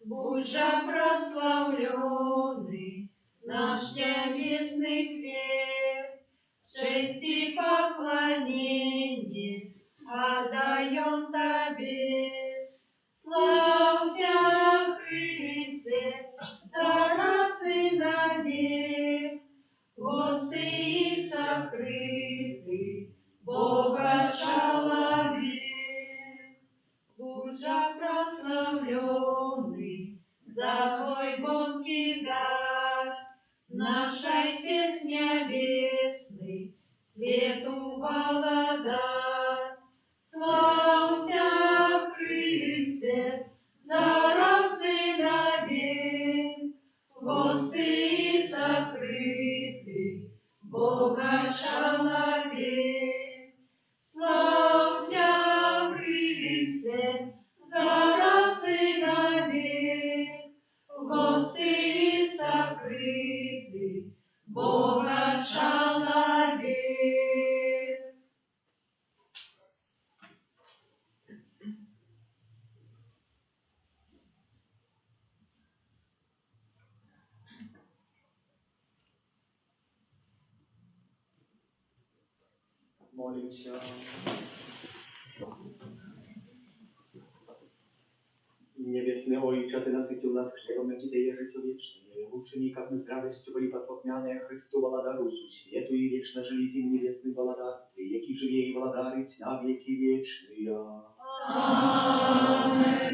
Будь же прославленный наш небесный хлеб, честь и поклонение отдаем Тебе. Славься, Христе, зараз и навек, Гости сокрыты, Бога человек. Будь же прославленный за Твой божеский дар, наш Отец Небесный, свету володар. Славься, Христе, зараз и навек, Гости сокрыты, Бога человек. Славься, Христе, зараз и навек, Гости сокрыты, Бога человек. Молимся. Небесный Ojcze, Ty nasycił nas chlebem, jaki daje życie wieczne. Uczynikach my z radością byli posłuchmiane Chrystu Wolodarusu, świetu i wieczne żyli w niebiesnym wolodarstwie, jaki żyje i wolodaryć na wieki wieczne. Amen.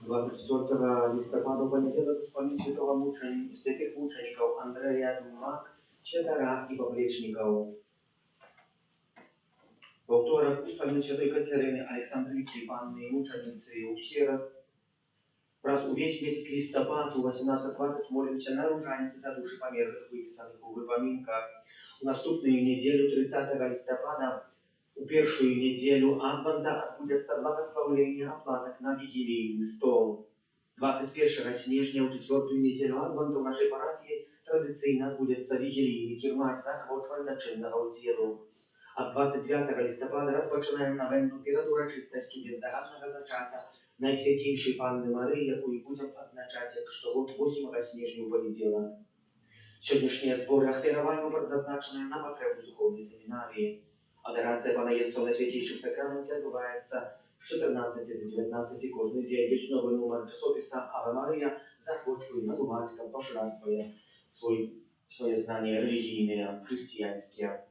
24 listopada poniedziałek w pamięć świętych muczeników Andrzeja Duma, Świętara i Popleczników. Во вторник успомнил Святой Катерины Александрийской Панны и мученицы у сирот. Раз увесь месяц листопад, у 18:20 молимся на ружанице за души померлых, выписанных у выпоминках. У наступную неделю, 30 листопада, у первую неделю Адвента отбудется благословление оплаток на вигилийный стол. 21 снежня, у 4 неделю Адвента в нашей парафии традиционно отбудется вигилийный кирмач захвачивания чинного уделу. А 29 листопада розпочинаємо новенну перед урочистостю беззарадного зачаття Найсвятейшей Панны Марии, яку і будемо відзначати як штогод 8 снежня у понеділок. Сьогоднішнє збори ахвярування предназначене на потребу духовної семінарії. Adoracja Pana Jezusa na Świętейшym Sakramencie odbywaється z 14 do 19 кожен день. Є новий номер часописа Ave Maria. Захочу і надумати, поширати своє знання релігійне, християнське.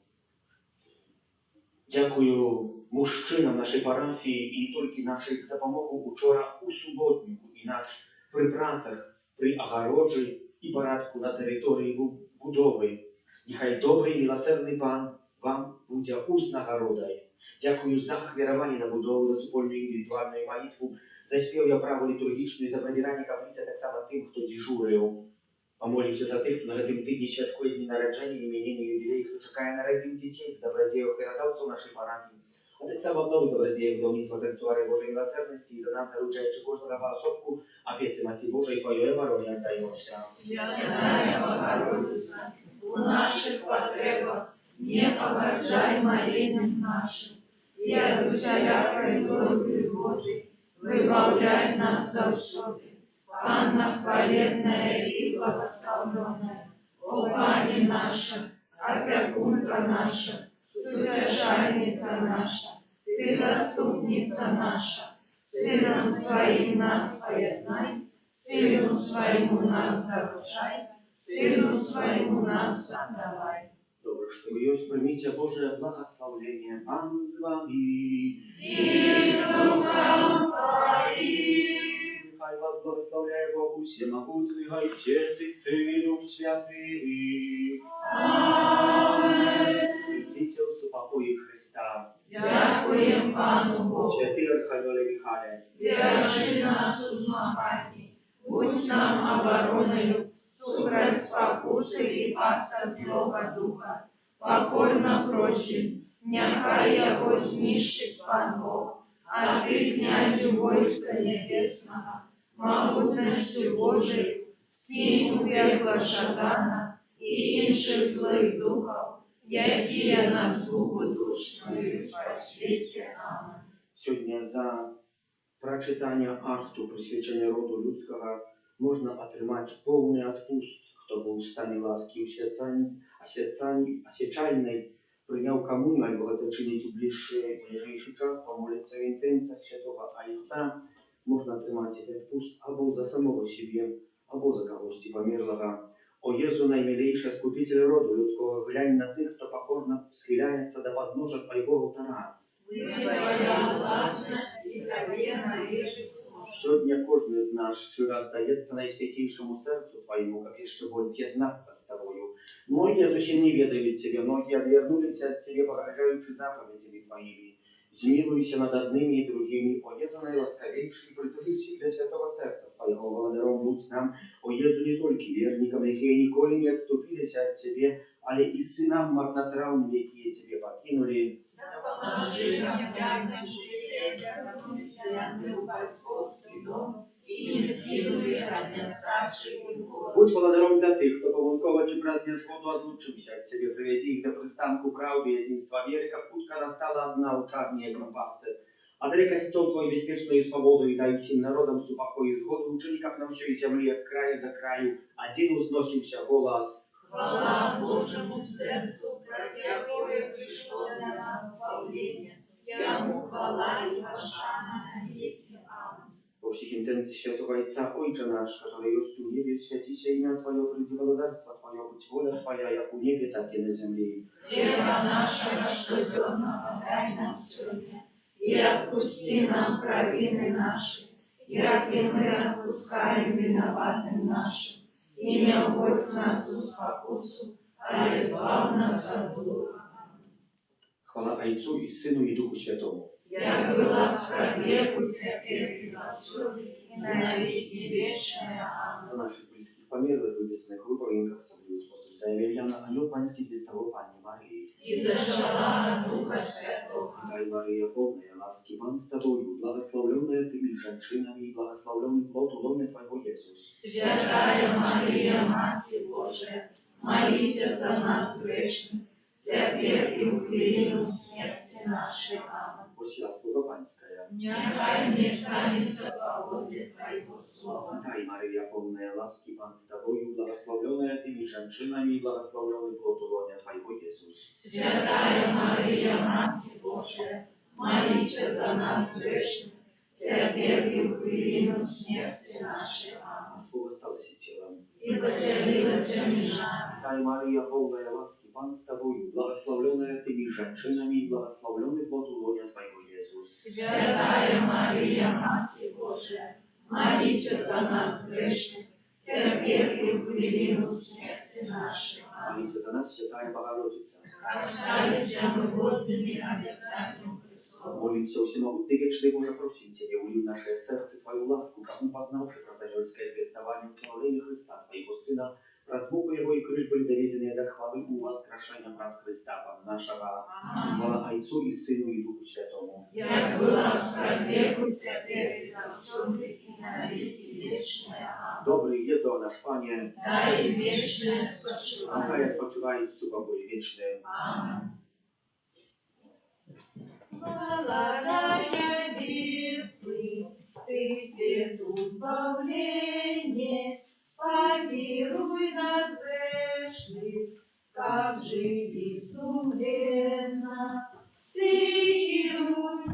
Дякую мужчинам нашої парафії і не тільки нашій за допомогу учора у суботнику, інакше при працях, при огороджі і порядку на території будови. Нехай добрий, милосердний Пан вам буде узнагородою. Дякую за ахвярование на будову, за супольную индивидуальную молитву, за спев праву литургичную, за пробирание каплицы так само тем, кто дежурил. Помолимся за тех, кто на этом тыдне святкует дни народжения, именины, юбилей, кто чекає народив детей, за добродеев и родовцов нашей парафии. А так само новых добродеев, домництва Санктуария Божьей милосердности, и за нас наручающих каждого поособку, опять Мати Божией Твоей обороне отдаемся. Святая Богородица, у наших потребах не погорджай молением нашим, и от всякой злобы Божией выбавляй нас завсёды. Анна хваленная и благословленная, о Пане наша, опекунка наша, утешальница наша, Ты заступница наша, Сыном Своим нас поеднай, Сыну Своему нас доручай, Сыну Своему нас отдавай. Добре, что вы есть, примите Божие благословение. Пан с вами. И с Духом Твоим. Нехай вас благословляет Бог всемогутный, Отец и Сын и Дух Святый. Аминь. Идите в супокое Христа. Дякуем Пану Богу. Святый Архангеле Михаиле. Держи нас у змаганні, будь нам обороною, супроть спокуси і пасток злого духа. Покорно просим, нехай його знищить Пан Бог, а Ты, князю войска небесного, могутністю Божою, скинь у пекло шатана і інших злих духов, які на згубу душною по світі. Аминь. Сьогодні за прочитання акту присвячення роду людського можна отримати повний відпуст, хто був в стані ласки освячальної, прийняв комунію або готов чинити у ближайший час, помолиться в інтенціях Святого Отця, можна отримати відпуст або за самого себе, або за когось померлого. О Єзу, наймилейший Откупитель роду людського, глянь на тих, хто покорно схиляється до подножа Твоего алтаря. Твоя власність і Тобі належить. Сьогодні кожен з нас щиро віддається найсвятейшему серцю Твоему, как еще будет з'єднатися з Тобою. Многие зовсім не ведают Тебе, многие отвернулись от Тебе, погрожаючи заповедями Твоими. Змилуйся над одними и другими, о Езу наиласковейший, притули всегда святого сердца Своего, владаром будь нам, о Езу не только верникам, які ніколи не отступились от Тебе, але и сынам марнотравным, які Тебе покинули. Поможи нам глянуть себе, христианный Господский дом, и не скинули от неставших грехов. Будь владаром для тих, хто помилково чи без незгоду отлучився от Тебе, приведи їх до пристанку правди и единства веры, как путка настала одна у чарнее компасты. Отрекай стол Твою беспечную свободу и дай всем народам супокой и сгоду, учини, как на всей земле от края до краю, один узносился голос. Хвала Божьему сердцу, ради якое пришло для нас спасение. Ему хвала и пошана навеки. Аминь. Во всех интенциях Святого Отца, Отче наш, который есть у небе, святися имя Твое, приди благодарство Твое, будь воля Твоя, як у небе, так и на земле. Хлеба нашего штоденного дай нам сегодня, и отпусти нам провины наши, як и мы отпускаем виноватым нашим. И не вводь нас в спокусу, а избавь нас от злого. Хвала Отцу и Сыну и Духу Святому. Як была справедливу теперь и завсёды, и на навеки вечные. Аминь. За наших близких померлых, выбесных, выполненных особливый способ. За Емельяна, Анёл Панский, здесь того Пани Марии. И зажила Духа Святого. Дай, Мария, полная ласки, Пан с Тобою, благословленная Ты между женщинами, и благословленный плод лона Твоего Иисус. Святая Мария, Матерь Божия, молись за нас грешных, теперь и в хвилину смерти нашей. Аминь. Посила слуга Панская. Нехай мне станется по воле Твоего слова. Дай, Мария, полная ласки, Пан с Тобою, благословленная Ты между женщинами, и благословленный плод лона Твоего Иисус. Святая Мария, Матерь Божия, молись за нас грешных, теперь и в хвилину смерти нашей. Аминь. Słowo stało się ciałem. И поселилась между нами. Daj Maryja, pełna łaski, Pan z Tobą, błogosławiona Tymi żeńczynami i błogosławiony plod łonia Twojego Jezus. Святая Мария, Матерь Божия, молись за нас грешных, теперь и в хвилину смерти нашей. Аминь. Молись za nas, Święta Bogorodica. Рождайся мы годными обетованием Христовым. Молимся o Всемогутный Вечный Боже, просим Ciebie, улив наше сердце Твою ласку, как мы, познавши прозорельское звествование установления Христа, Твоего Сына, размуку Его и крыль были доведены до хвалы у воскрешения праз Христа, Пана нашего, хвала Отцу и Сыну и Духу Святому. Як была справедливу, теперь и завсюду, и на веки вечные. Аминь. Dobry Jezu, nasz Panie, Дай им вечное спочивание. niechaj odpoczywają w spokoju wiecznym. Аминь. Благодаря весны, ты свету избавление, помилуй нас грешных, как живи сумленно. Стихируй,